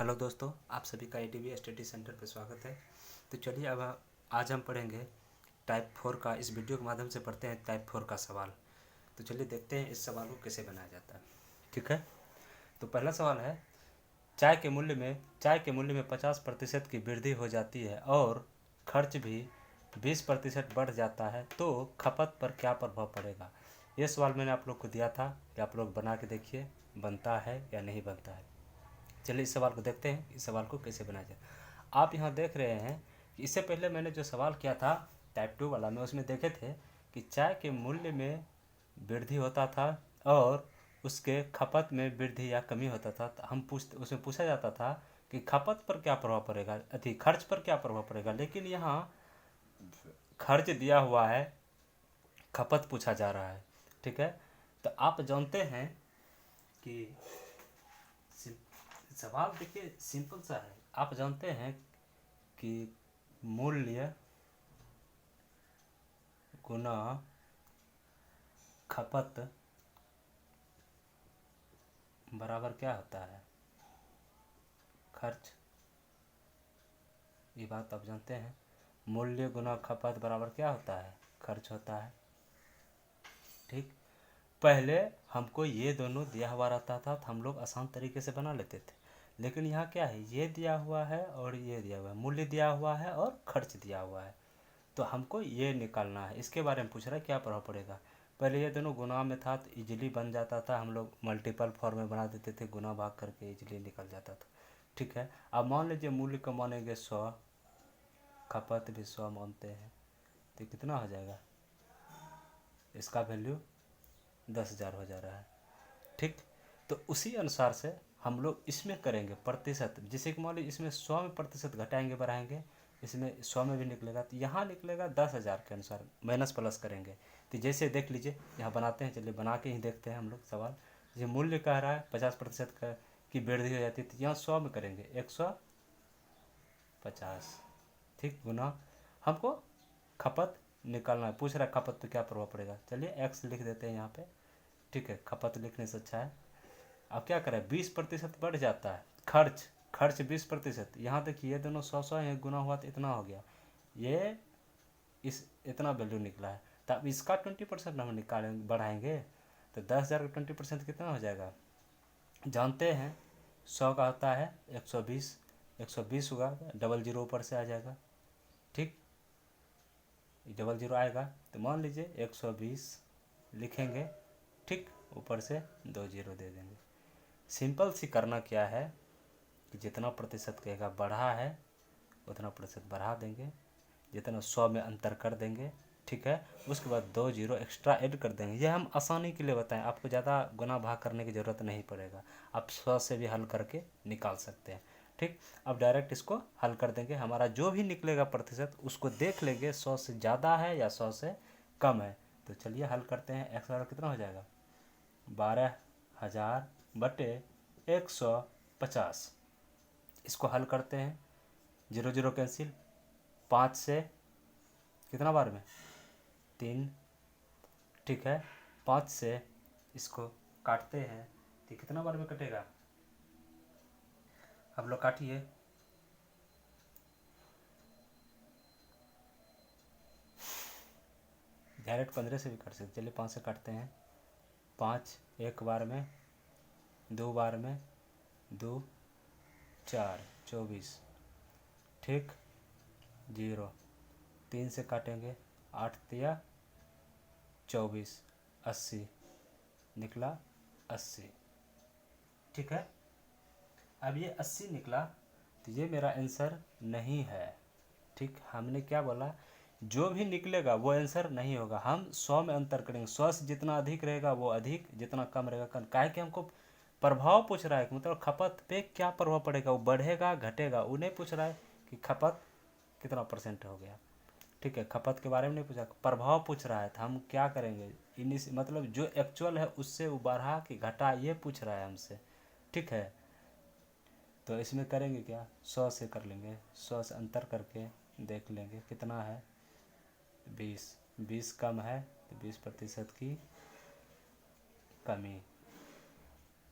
Hello दोस्तों, आप सभी का ATV स्टडी सेंटर पर स्वागत है। तो चलिए अब आज हम पढ़ेंगे टाइप 4 का। इस वीडियो के माध्यम से पढ़ते हैं टाइप 4 का सवाल। तो चलिए देखते हैं इस सवाल को कैसे बनाया जाता है। ठीक है, तो पहला सवाल है, चाय के मूल्य में 50% की वृद्धि हो जाती है और खर्च भी 20% बढ़ जाता है, तो खपत पर क्या प्रभाव पड़ेगा। ये सवाल मैंने आप लोग को दिया था कि आप लोग बना के देखिए बनता है या नहीं बनता है। चलिए इस सवाल को देखते हैं, इस सवाल को कैसे बनाया जाए। आप यहाँ देख रहे हैं कि इससे पहले मैंने जो सवाल किया था टाइप 2 वाला में, उसमें देखे थे कि चाय के मूल्य में वृद्धि होता था और उसके खपत में वृद्धि या कमी होता था। तो उसमें पूछा जाता था कि खपत पर क्या प्रभाव पड़ेगा, खर्च पर क्या प्रभाव पड़ेगा। लेकिन यहाँ खर्च दिया हुआ है, खपत पूछा जा रहा है। ठीक है, तो आप जानते हैं कि सवाल देखिए सिंपल सा है। आप जानते हैं कि मूल्य गुना खपत बराबर क्या होता है, खर्च। ये बात आप जानते हैं, मूल्य गुना खपत बराबर क्या होता है, खर्च होता है। ठीक, पहले हमको ये दोनों दिया हुआ रहता था तो हम लोग आसान तरीके से बना लेते थे। लेकिन यहाँ क्या है, ये दिया हुआ है और ये दिया हुआ है, मूल्य दिया हुआ है और खर्च दिया हुआ है। तो हमको ये निकालना है, इसके बारे में पूछ रहा है क्या प्रभाव पड़ेगा। पहले ये दोनों गुना में था तो इजीली बन जाता था, हम लोग मल्टीपल फॉर्म में बना देते थे, गुना भाग करके इजीली निकल जाता था। ठीक है, अब मान लीजिए मूल्य को मानेंगे 100, खपत भी 100 मानते हैं, तो कितना हो जाएगा, इसका वैल्यू 10,000 हो जा रहा है। ठीक, तो उसी अनुसार से हम लोग इसमें करेंगे प्रतिशत। जैसे कि मान लीजिए इसमें 100 में प्रतिशत घटाएंगे बढ़ाएंगे, इसमें 100 में भी निकलेगा, तो यहाँ निकलेगा 10,000 के अनुसार माइनस प्लस करेंगे। तो जैसे देख लीजिए यहाँ बनाते हैं, चलिए बना के ही देखते हैं हम लोग सवाल। ये मूल्य कह रहा है 50% का की वृद्धि हो जाती है, तो यहाँ 100 में करेंगे 150। ठीक, गुना हमको खपत निकालना है, पूछ रहा है खपत पे क्या प्रभाव पड़ेगा। चलिए एक्स लिख देते हैं यहाँ पे। ठीक है, खपत लिखने से अच्छा है। अब क्या करें, 20% बढ़ जाता है, खर्च खर्च 20%। यहाँ देखिए ये दोनों 100 है, गुना हुआ तो इतना हो गया, ये इस इतना वैल्यू निकला है। तो अब इसका 20% हम निकालेंगे बढ़ाएंगे, तो 10,000 का 20% कितना हो जाएगा, जानते हैं 100 का होता है 120, 120 होगा, डबल जीरो ऊपर से आ जाएगा। ठीक, डबल जीरो आएगा तो मान लीजिए 120 लिखेंगे। ठीक, ऊपर से 2 जीरो दे देंगे। सिंपल सी करना क्या है कि जितना प्रतिशत कहेगा बढ़ा है उतना प्रतिशत बढ़ा देंगे, जितना 100 में अंतर कर देंगे। ठीक है, उसके बाद 2 जीरो एक्स्ट्रा ऐड कर देंगे। ये हम आसानी के लिए बताएं, आपको ज़्यादा गुना भाग करने की ज़रूरत नहीं पड़ेगा, आप 100 से भी हल करके निकाल सकते हैं। ठीक, अब डायरेक्ट इसको हल कर देंगे, हमारा जो भी निकलेगा प्रतिशत उसको देख लेंगे 100 से ज़्यादा है या 100 से कम है। तो चलिए हल करते हैं। एक्स बराबर कितना हो जाएगा, 12,000 बटे 150। इसको हल करते हैं, जीरो जीरो कैंसिल, 5 से कितना बार में 3। ठीक है, 5 से इसको काटते हैं तो कितना बार में कटेगा, अब लोग काटिए। डायरेक्ट 15 से भी काट सकते, चलिए 5 से काटते हैं। 5 एक बार में, 2 बार में, 2 4 24। ठीक, जीरो 3 से काटेंगे, 8 तिया 24, 80 निकला 80। ठीक है, अब ये 80 निकला तो ये मेरा आंसर नहीं है। ठीक, हमने क्या बोला, जो भी निकलेगा वो आंसर नहीं होगा। हम 100 में अंतर करेंगे, 100 से जितना अधिक रहेगा वो अधिक, जितना कम रहेगा कम। काहे कि हमको प्रभाव पूछ रहा है, मतलब खपत पे क्या प्रभाव पड़ेगा, वो बढ़ेगा घटेगा, वो नहीं पूछ रहा है कि खपत कितना परसेंट हो गया। ठीक है, खपत के बारे में नहीं पूछा, प्रभाव पूछ रहा है। तो हम क्या करेंगे, मतलब जो एक्चुअल है उससे वो बढ़ा कि घटा, ये पूछ रहा है हमसे। ठीक है, तो इसमें करेंगे क्या, 100 से कर लेंगे, 100 से अंतर करके देख लेंगे कितना है, 20। 20 कम है तो 20% की कमी।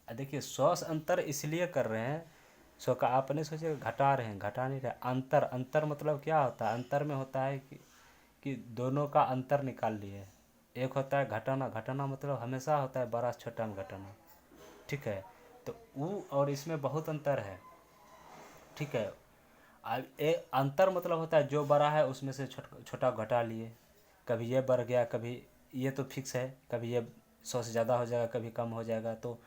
देखिए 100 से अंतर इसलिए कर रहे हैं 100 का आप नहीं सोचिए घटा रहे हैं, घटा नहीं रहे। अंतर, अंतर मतलब क्या होता है? अंतर में होता है कि दोनों का अंतर निकाल लिए। एक होता है घटाना, घटाना मतलब हमेशा होता है बड़ा छोटा में घटाना, ठीक है। तो वो और इसमें बहुत अंतर है, ठीक है। अंतर मतलब होता है जो बड़ा है उसमें से छोटा घटा लिए। कभी ये बढ़ गया, कभी ये तो फिक्स है, कभी ये 100 से ज़्यादा हो जाएगा, कभी कम हो जाएगा। तो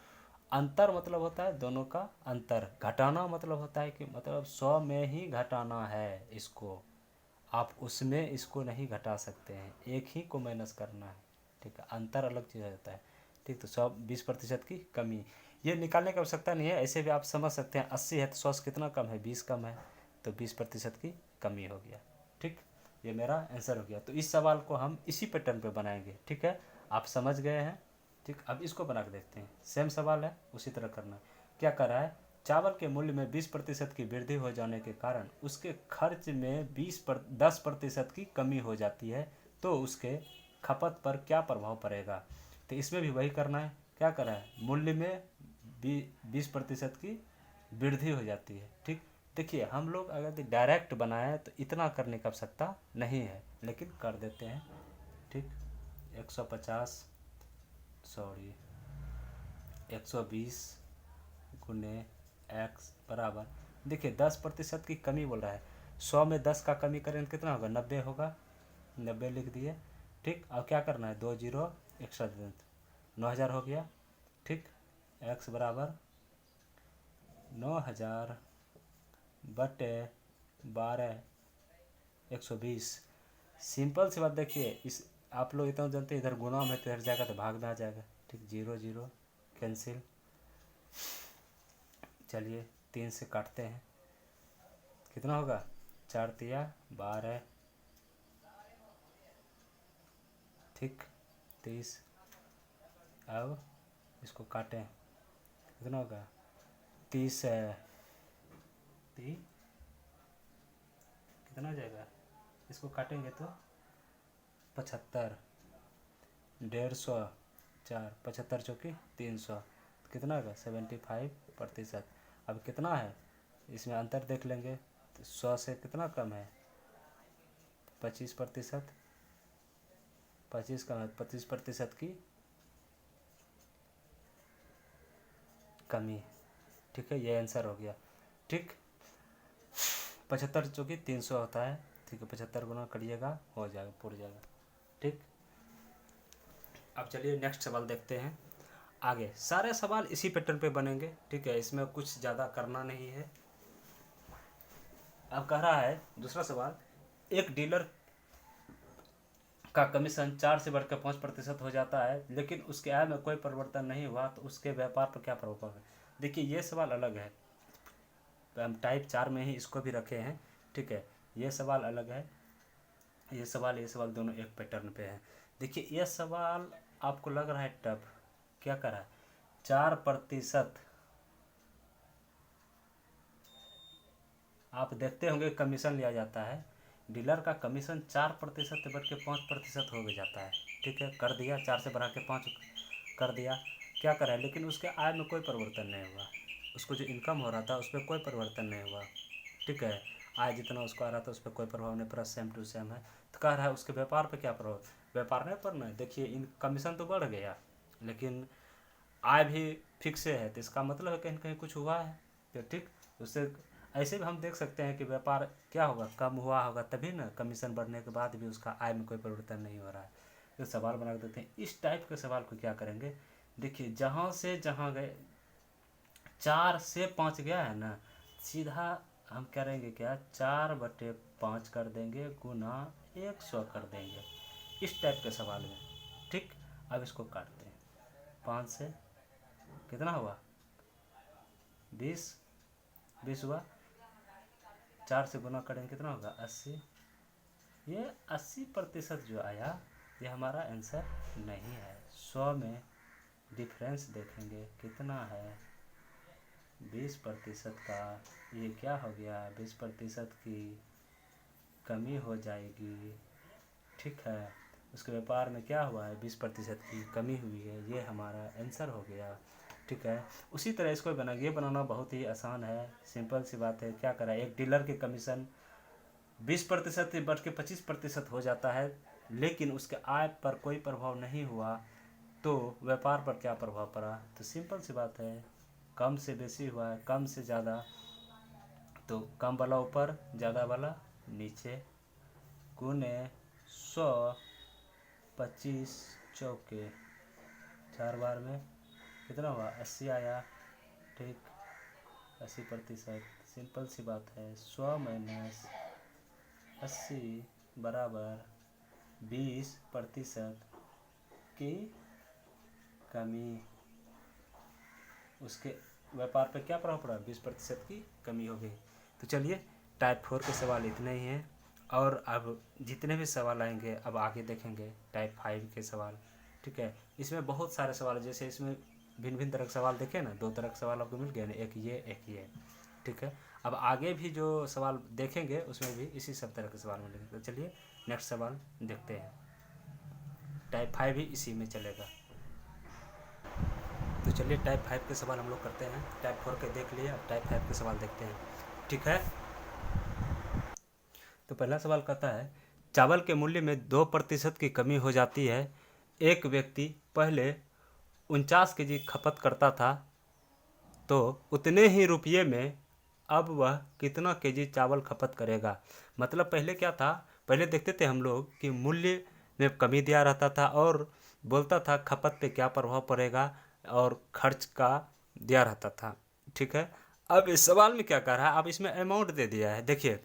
अंतर मतलब होता है दोनों का अंतर। घटाना मतलब होता है कि मतलब 100 में ही घटाना है इसको, आप उसमें इसको नहीं घटा सकते हैं, एक ही को माइनस करना है, ठीक है। अंतर अलग चीज़ होता है, ठीक। तो 120% की कमी, ये निकालने की आवश्यकता नहीं है, ऐसे भी आप समझ सकते हैं। 80 है तो 100 से कितना कम है? 20 कम है, तो 20% की कमी हो गया, ठीक। ये मेरा आंसर हो गया। तो इस सवाल को हम इसी पैटर्न पे बनाएंगे, ठीक है। आप समझ गए हैं, ठीक। अब इसको बना के देखते हैं, सेम सवाल है, उसी तरह करना है। क्या कर रहा है? चावल के मूल्य में 20% की वृद्धि हो जाने के कारण उसके खर्च में 10% की कमी हो जाती है, तो उसके खपत पर क्या प्रभाव पड़ेगा? तो इसमें भी वही करना है। क्या कर रहा है? मूल्य में 20% की वृद्धि हो जाती है, ठीक। देखिए हम लोग अगर डायरेक्ट बनाए तो इतना करने की आवश्यकता नहीं है, लेकिन कर देते हैं, ठीक। 150 सॉरी 120 गुने एक्स बराबर, देखिए 10% की कमी बोल रहा है। 100 में 10 का कमी करें तो कितना होगा? 90 होगा, 90 लिख दिए, ठीक। अब क्या करना है? 2 जीरो एक्स्ट्रा दे दें, 9000 हो गया, ठीक। एक्स बराबर 9000 बटे 12 120। सिंपल सी बात, देखिए इस आप लोग इतना जानते हैं, इधर गुना में तो इधर जाएगा तो भाग में आ जाएगा, ठीक। 0 0 कैंसिल। चलिए 3 से काटते हैं, कितना होगा? 4 तिया 12, ठीक। 30। अब इसको काटें, कितना होगा? 30 कितना हो जाएगा? इसको काटेंगे तो 75, 150, 4 75 चौकी 300, कितना होगा? 75%। अब कितना है इसमें अंतर देख लेंगे, तो 100 से कितना कम है? 25%, 25 कम है, 25% की कमी, ठीक है। ये आंसर हो गया, ठीक। 75 चौकी 300 होता है, ठीक है। 75 गुना करिएगा, हो जाएगा, पूरा जाएगा, ठीक। अब चलिए नेक्स्ट सवाल देखते हैं। आगे सारे सवाल इसी पैटर्न पे बनेंगे, ठीक है। इसमें कुछ ज़्यादा करना नहीं है। अब कह रहा है दूसरा सवाल, एक डीलर का कमीशन 4 से बढ़कर 5% हो जाता है, लेकिन उसके आय में कोई परिवर्तन नहीं हुआ, तो उसके व्यापार पर क्या प्रभाव पड़ेगा? देखिए ये सवाल अलग है, हम टाइप 4 में ही इसको भी रखे हैं, ठीक है। ये सवाल अलग है, ये सवाल दोनों एक पैटर्न पे है। देखिए ये सवाल आपको लग रहा है टफ, क्या कर रहा है? 4%, आप देखते होंगे कमीशन लिया जाता है, डीलर का कमीशन 4% से बढ़ के 5% हो जाता है, ठीक है। कर दिया, 4 से बढ़ा के 5 कर दिया, क्या करा है? लेकिन उसके आय में कोई परिवर्तन नहीं हुआ, उसको जो इनकम हो रहा था उस पर कोई परिवर्तन नहीं हुआ, ठीक है। आय जितना उसको आ रहा था उस पर कोई प्रभाव नहीं पड़ा, सेम टू सेम है। तो कह रहा है उसके व्यापार पर क्या प्रभाव? व्यापार नहीं पड़ना है। देखिए इन कमीशन तो बढ़ गया, लेकिन आय भी फिक्स है, तो इसका मतलब है कहीं कहीं कुछ हुआ है, तो ठीक। उससे ऐसे भी हम देख सकते हैं कि व्यापार क्या होगा? कम हुआ होगा, तभी ना कमीशन बढ़ने के बाद भी उसका आय में कोई परिवर्तन नहीं हो रहा है। तो सवाल बना देते हैं, इस टाइप के सवाल को क्या करेंगे? देखिए जहाँ से जहाँ गए, 4 से 5 गया है ना, सीधा हम करेंगे क्या? 4/5 कर देंगे गुना 100 कर देंगे, इस टाइप के सवाल में, ठीक। अब इसको काटते हैं, 5 से कितना हुआ? 20, 20 हुआ, 4 से गुना करेंगे कितना होगा? 80। ये 80% जो आया ये हमारा आंसर नहीं है। 100 में डिफरेंस देखेंगे कितना है? 20% का, ये क्या हो गया? 20% की कमी हो जाएगी, ठीक है। उसके व्यापार में क्या हुआ है? 20% की कमी हुई है, ये हमारा आंसर हो गया, ठीक है। उसी तरह इसको ये बनाना बहुत ही आसान है, सिंपल सी बात है। क्या करा, एक डीलर के कमीशन 20% बढ़ के 25% हो जाता है, लेकिन उसके आय पर कोई प्रभाव नहीं हुआ, तो व्यापार पर क्या प्रभाव पड़ा? तो सिंपल सी बात है, कम से बेसी हुआ है, कम से ज़्यादा, तो कम वाला ऊपर, ज़्यादा वाला नीचे, गुने 100, 25 चौके 4 बार में कितना हुआ? 80 आया, ठीक, 80%। सिंपल सी बात है, 100 माइनस 80 बराबर 20% की कमी। उसके व्यापार पे क्या प्रभाव पड़ा? 20% की कमी हो गई। तो चलिए, टाइप 4 के सवाल इतने ही हैं, और अब जितने भी सवाल आएंगे अब आगे देखेंगे टाइप 5 के सवाल, ठीक है। इसमें बहुत सारे सवाल है, जैसे इसमें भिन्न भिन्न तरह के सवाल देखे ना, 2 तरह के सवाल आपको मिल गए ना, एक ये, ठीक है। अब आगे भी जो सवाल देखेंगे उसमें भी इसी सब तरह के सवाल मिलेंगे। तो चलिए नेक्स्ट सवाल देखते हैं। टाइप 5 भी इसी में चलेगा। तो चलिए टाइप 5 के सवाल हम लोग करते हैं। टाइप 4 के देख लिए, अब टाइप 5 के सवाल देखते हैं, ठीक है। तो पहला सवाल कहता है, चावल के मूल्य में 2% की कमी हो जाती है। एक व्यक्ति पहले 49 केजी खपत करता था, तो उतने ही रुपये में अब वह कितना केजी चावल खपत करेगा? मतलब पहले क्या था, पहले देखते थे हम लोग कि मूल्य में कमी दिया रहता था और बोलता था खपत पे क्या प्रभाव पड़ेगा, और खर्च का दिया रहता था, ठीक है। अब इस सवाल में क्या कह रहा है, अब इसमें अमाउंट दे दिया है। देखिए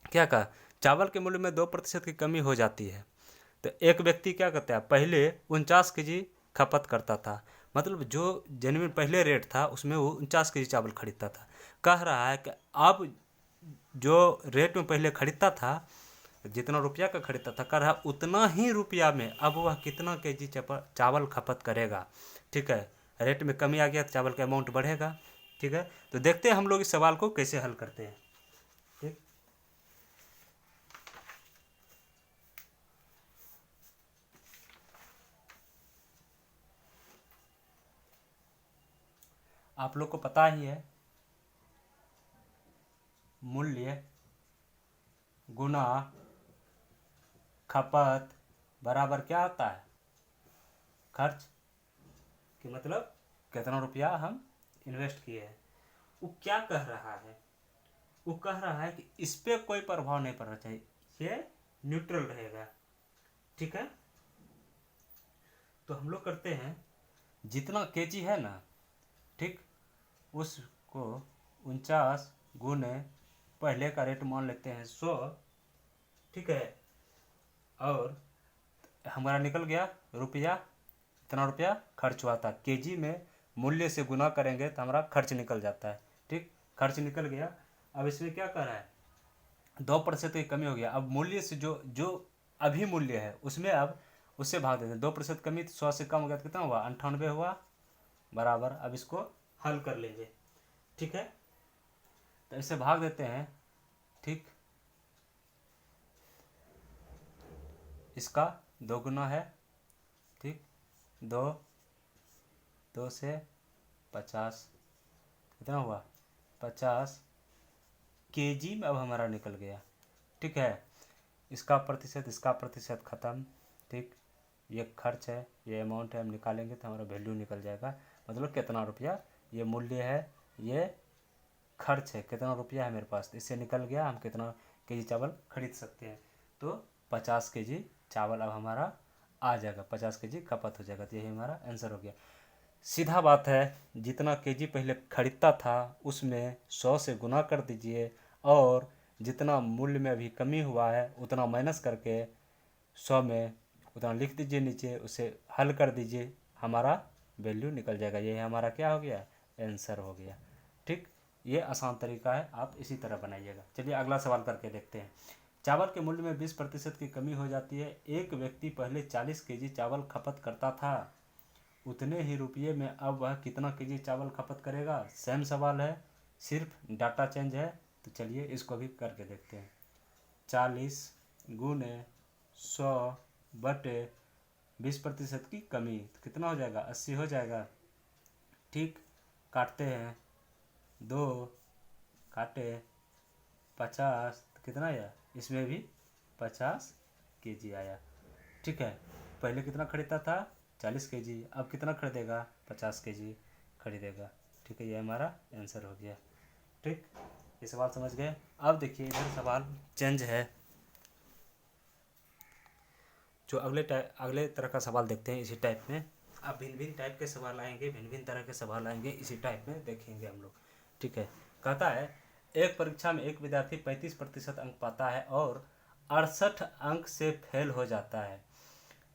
क्या कहा, चावल के मूल्य में 2% की कमी हो जाती है। तो एक व्यक्ति क्या करता है, पहले 49 केजी खपत करता था, मतलब जो जेन्युइन पहले रेट था उसमें वो 49 केजी चावल खरीदता था। कह रहा है कि अब जो रेट में पहले खरीदता था, जितना रुपया का खरीदता था, कह रहा है उतना ही रुपया में अब वह कितना केजी चावल खपत करेगा, ठीक है। रेट में कमी आ गया तो चावल का अमाउंट बढ़ेगा, ठीक है। तो देखते हैं हम लोग इस सवाल को कैसे हल करते हैं, ठीक। आप लोग को पता ही है, मूल्य गुना खपत बराबर क्या होता है? खर्च, कि मतलब कितना रुपया हम इन्वेस्ट किए हैं। वो क्या कह रहा है, वो कह रहा है कि इस पे कोई प्रभाव नहीं पड़ना चाहिए, ये न्यूट्रल रहेगा, ठीक है। तो हम लोग करते हैं, जितना केजी है ना, ठीक, उसको 49 गुने पहले का रेट मान लेते हैं 100, ठीक है। और हमारा निकल गया रुपया, इतना रुपया खर्च हुआ था, केजी में मूल्य से गुना करेंगे तो हमारा खर्च निकल जाता है, ठीक। खर्च निकल गया। अब इसमें क्या कर रहा है, 2% की कमी हो गया। अब मूल्य से जो जो अभी मूल्य है उसमें अब उससे भाग देते हैं, 2% कमी, तो 100 से कम हो गया तो कितना हुआ? 98 हुआ, बराबर। अब इसको हल कर लेंगे, ठीक है। तो इसे भाग देते हैं, ठीक। इसका 2 गुना है, ठीक, 2, 2 से 50, कितना हुआ? 50 केजी में अब हमारा निकल गया, ठीक है। इसका प्रतिशत खत्म, ठीक। ये खर्च है, ये अमाउंट है, हम निकालेंगे तो हमारा वैल्यू निकल जाएगा, मतलब कितना रुपया, ये मूल्य है, ये खर्च है, कितना रुपया है मेरे पास, इससे निकल गया हम कितना केजी चावल खरीद सकते हैं। तो 50 केजी चावल अब हमारा आ जाएगा, 50 केजी खपत हो जाएगा। तो यही हमारा आंसर हो गया। सीधा बात है, जितना केजी पहले खरीदता था उसमें 100 से गुना कर दीजिए, और जितना मूल्य में अभी कमी हुआ है उतना माइनस करके 100 में उतना लिख दीजिए नीचे, उसे हल कर दीजिए, हमारा वैल्यू निकल जाएगा। ये हमारा क्या हो गया? आंसर हो गया, ठीक। ये आसान तरीका है, आप इसी तरह बनाइएगा। चलिए अगला सवाल करके देखते हैं। चावल के मूल्य में 20% की कमी हो जाती है। एक व्यक्ति पहले 40 केजी चावल खपत करता था, उतने ही रुपये में अब वह कितना केजी चावल खपत करेगा? सेम सवाल है, सिर्फ डाटा चेंज है। तो चलिए इसको भी करके देखते हैं। 40 गुने 100 बटे 20% की कमी, तो कितना हो जाएगा? 80 हो जाएगा, ठीक, काटते हैं, 2 काटे 50, कितना आया, इसमें भी 50 केजी आया। ठीक है, पहले कितना खरीदता था, 40 केजी, अब कितना खरीदेगा, 50 केजी खरीदेगा। ठीक है, ये हमारा आंसर हो गया। ठीक, ये सवाल समझ गए। अब देखिए इधर सवाल चेंज है, जो अगले तरह का सवाल देखते हैं इसी टाइप में। अब भिन्न भिन्न टाइप के सवाल आएंगे, भिन्न भिन्न तरह के सवाल आएंगे, इसी टाइप में देखेंगे हम लोग। ठीक है, कहता है एक परीक्षा में एक विद्यार्थी 35% अंक पाता है और 68 अंक से फेल हो जाता है।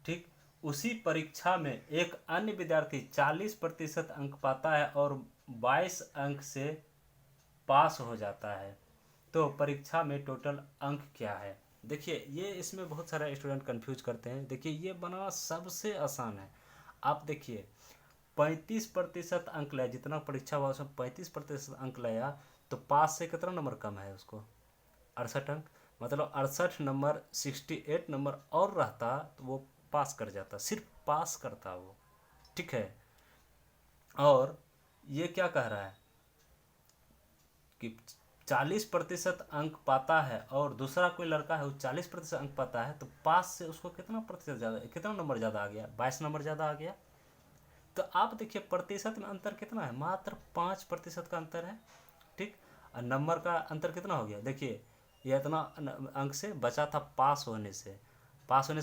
ठीक, उसी परीक्षा में एक अन्य विद्यार्थी 40% अंक पाता है और 22 अंक से पास हो जाता है। तो परीक्षा में टोटल अंक क्या है। देखिए ये इसमें बहुत सारे स्टूडेंट कंफ्यूज करते हैं। देखिए ये बनाना सबसे आसान है। आप देखिए 35% अंक लाया, जितना परीक्षा हुआ उसमें 35% अंक लाया, तो पास से कितना नंबर कम है उसको, 68 अंक। मतलब 68 नंबर 68 नंबर और रहता तो वो पास कर जाता, सिर्फ पास करता वो। ठीक है, और ये क्या कह रहा है कि 40% अंक पाता है और दूसरा कोई लड़का है वो 40% अंक पाता है, तो पास से उसको कितना प्रतिशत ज़्यादा, कितना नंबर ज़्यादा आ गया, 22 नंबर ज़्यादा आ गया। तो आप देखिए प्रतिशत में अंतर कितना है, मात्र 5% का अंतर है। ठीक, और नंबर का अंतर कितना हो गया, देखिए ये इतना अंक से बचा था, पास होने से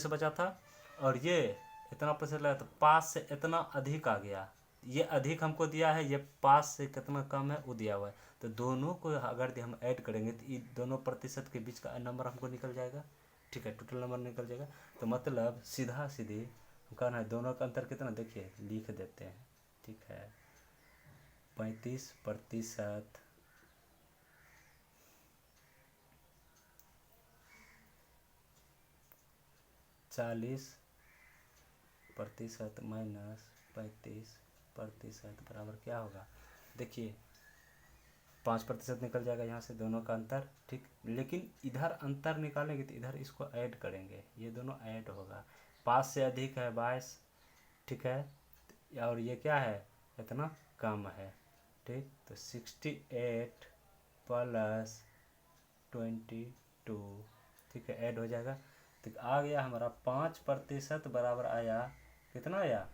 बचा था, और ये इतना प्रतिशत लगा तो पास से इतना अधिक आ गया। ये अधिक हमको दिया है, ये पास से कितना कम है वो दिया हुआ है। तो दोनों को अगर हम ऐड करेंगे तो ये दोनों प्रतिशत के बीच का नंबर हमको निकल जाएगा। ठीक है, टोटल नंबर निकल जाएगा। तो मतलब सीधा सीधी कहना है दोनों का अंतर कितना, देखिए लिख देते हैं। ठीक है, 35% 40% माइनस 35% बराबर क्या होगा, देखिए 5% निकल जाएगा यहाँ से दोनों का अंतर। ठीक, लेकिन इधर अंतर निकालेंगे तो इधर इसको ऐड करेंगे, ये दोनों ऐड होगा। पास से अधिक है 22, ठीक है, और ये क्या है, इतना कम है। ठीक, तो 68 प्लस 22, ठीक है, ऐड हो जाएगा। तो आ गया हमारा 5% बराबर आया, कितना आया,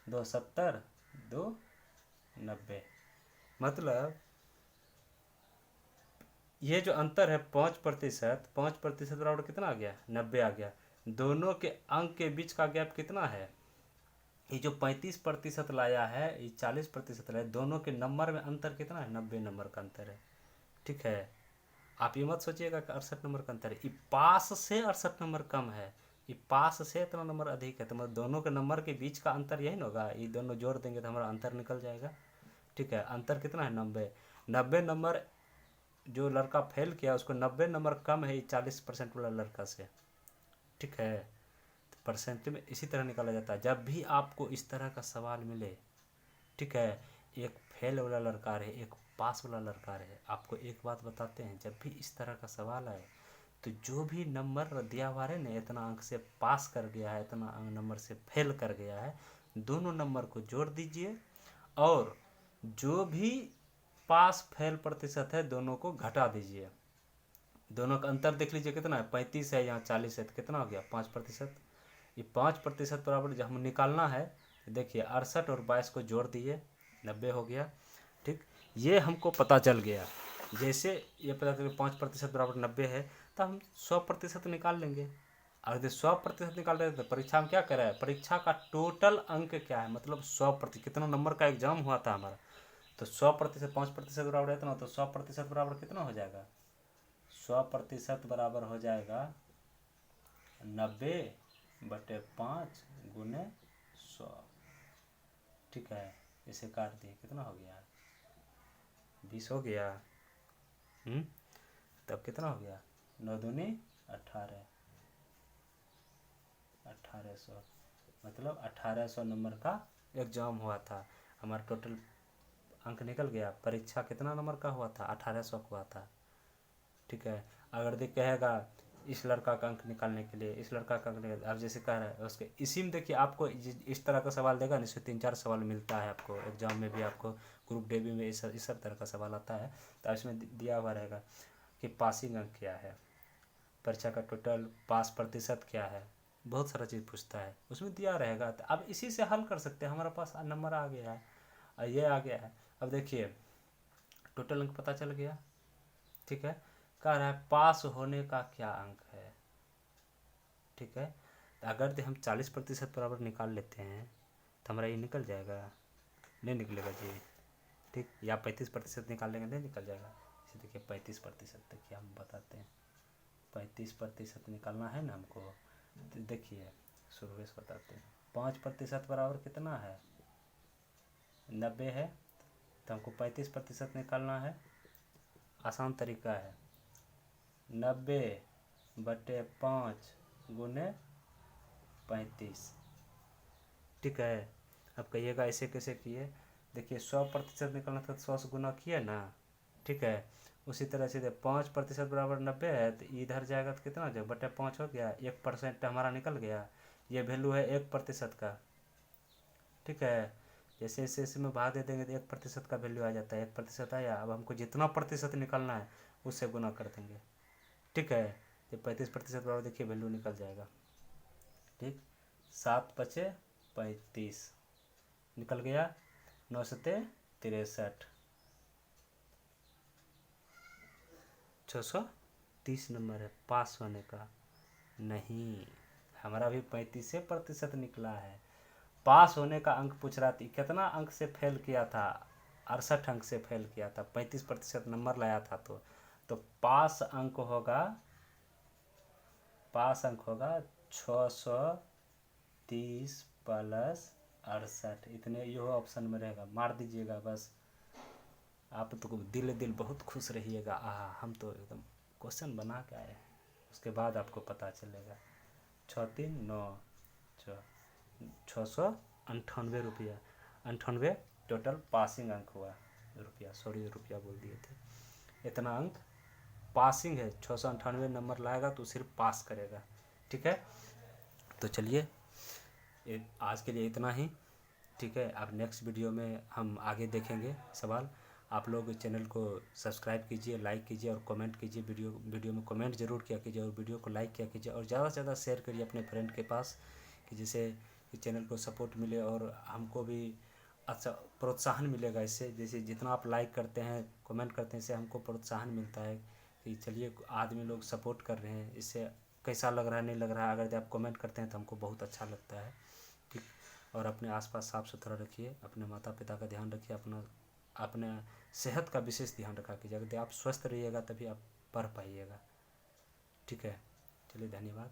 270 290। मतलब ये जो अंतर है 5% बराबर कितना आ गया, 90 आ गया। दोनों के अंक के बीच का गैप कितना है, ये जो 35% लाया है, ये 40% लाया, दोनों के नंबर में अंतर कितना है, 90 नंबर का अंतर है। ठीक है, आप ये मत सोचिएगा कि 68 नंबर का अंतर है, ये पास से 68 नंबर कम है, ये पास से इतना नंबर अधिक है। तो मतलब दोनों के नंबर के बीच का अंतर यही ना होगा, ये दोनों जोड़ देंगे तो हमारा अंतर निकल जाएगा। ठीक है, अंतर कितना है, 90 नंबर। जो लड़का फेल किया उसको 90 नंबर कम है 40% वाला लड़का से। ठीक है, तो परसेंट में इसी तरह निकाला जाता है जब भी आपको इस तरह का सवाल मिले। ठीक है, एक फेल वाला लड़का रहे, एक पास वाला लड़का रहे, आपको एक बात बताते हैं, जब भी इस तरह का सवाल आए तो जो भी नंबर दिया हुआ है ना, इतना अंक से पास कर गया है, इतना नंबर से फेल कर गया है, दोनों नंबर को जोड़ दीजिए, और जो भी पास फेल प्रतिशत है दोनों को घटा दीजिए। दोनों का अंतर देख लीजिए कितना है, 35 है, यहाँ 40 है, तो कितना हो गया, 5%। ये 5% बराबर जब हम निकालना है, देखिए 68 और 22 को जोड़ दिए, 90 हो गया। ठीक, ये हमको पता चल गया। जैसे ये पता चल 5% बराबर 90 है, तो हम 100% निकाल लेंगे। और यदि 100% निकाल रहे हैं तो परीक्षा में क्या कर रहा है, परीक्षा का टोटल अंक क्या है, मतलब 100%, कितना नंबर का एग्जाम हुआ था हमारा, तो 100% 5% बराबर है, तो 100% बराबर कितना हो जाएगा, 100% बराबर हो जाएगा 90/5 गुने 100। ठीक है, इसे काट दिए, कितना हो गया, 20 हो गया। तब कितना हो गया, 9 दूनी 18, 1800, मतलब 1800 नंबर का एग्जाम हुआ था। हमारा टोटल अंक निकल गया। परीक्षा कितना नंबर का हुआ था, 1800 का हुआ था। ठीक है, अगर देख कहेगा इस लड़का का अंक निकालने के लिए, इस लड़का का अंक आप जैसे कह रहे हैं उसके इसी में देखिए आपको इस तरह का सवाल देगा, इससे 3-4 सवाल मिलता है आपको एग्जाम में भी, आपको ग्रुप डी में इस सब तरह का सवाल आता है। तो इसमें दिया हुआ रहेगा कि पासिंग अंक क्या है, परीक्षा का टोटल पास प्रतिशत क्या है, बहुत सारा चीज़ पूछता है उसमें दिया रहेगा। तो अब इसी से हल कर सकते हैं, हमारे पास नंबर आ गया है और ये आ गया है। अब देखिए टोटल अंक पता चल गया, ठीक है। कह रहा है पास होने का क्या अंक है, ठीक है। तो अगर हम 40% बराबर निकाल लेते हैं तो हमारा ये निकल जाएगा, नहीं निकलेगा जी, ठीक। या 35% निकाल लेंगे, नहीं निकल जाएगा। इसे देखिए 35% देखिए हम बताते हैं, 35% निकालना है ना हमको। तो देखिए शुरू से बताते हैं, 5% बराबर कितना है, 90 है। तो हमको 35% निकालना है, आसान तरीका है, 90/5 गुने 35, ठीक है। अब कहिएगा ऐसे कैसे किए, देखिए 100% निकालना था तो 100 से गुना किए ना, ठीक है। उसी तरह से 5% बराबर 90 है, तो इधर जाएगा तो कितना जाएगा, बटे 5 हो गया, 1% हमारा निकल गया। ये वैल्यू है 1% का, ठीक है। जैसे जैसे इसमें भाग दे देंगे तो 1% का वैल्यू आ जाता है, 1% आया। अब हमको जितना प्रतिशत निकालना है उससे गुना कर देंगे, ठीक है। तो 35% बराबर देखिए वैल्यू निकल जाएगा, ठीक। 7×5 = 35 निकल गया, 9×63 630 नंबर है पास होने का। नहीं, हमारा भी 35% निकला है। पास होने का अंक पूछ रहा था, कितना अंक से फेल किया था, 68 अंक से फेल किया था, 35% नंबर लाया था। तो पास अंक होगा 630 + 68, इतने यो ऑप्शन में रहेगा, मार दीजिएगा बस। आप तो दिल बहुत खुश रहिएगा, हम तो एकदम क्वेश्चन बना के आए हैं, उसके बाद आपको पता चलेगा। 6×3=9, 698 रुपया, 98 टोटल पासिंग अंक हुआ, रुपया बोल दिए थे। इतना अंक पासिंग है, 698 नंबर लाएगा तो सिर्फ पास करेगा, ठीक है। तो चलिए आज के लिए इतना ही, ठीक है। अब नेक्स्ट वीडियो में हम आगे देखेंगे सवाल। आप लोग चैनल को सब्सक्राइब कीजिए, लाइक कीजिए और कमेंट कीजिए, वीडियो में कमेंट जरूर किया कीजिए और वीडियो को लाइक किया कीजिए और ज़्यादा से ज़्यादा शेयर करिए अपने फ्रेंड के पास, कि जिससे चैनल को सपोर्ट मिले और हमको भी अच्छा प्रोत्साहन मिलेगा इससे। जैसे जितना आप लाइक करते हैं, कमेंट करते हैं, इससे हमको प्रोत्साहन मिलता है कि चलिए आदमी लोग सपोर्ट कर रहे हैं। इससे कैसा लग रहा है, नहीं लग रहा है, अगर आप कमेंट करते हैं तो हमको बहुत अच्छा लगता है, ठीक। और अपने आसपास साफ़ सुथरा रखिए, अपने माता पिता का ध्यान रखिए, अपने सेहत का विशेष ध्यान रखा कीजिए। अगर आप स्वस्थ रहिएगा तभी आप पढ़ पाइएगा, ठीक है। चलिए धन्यवाद।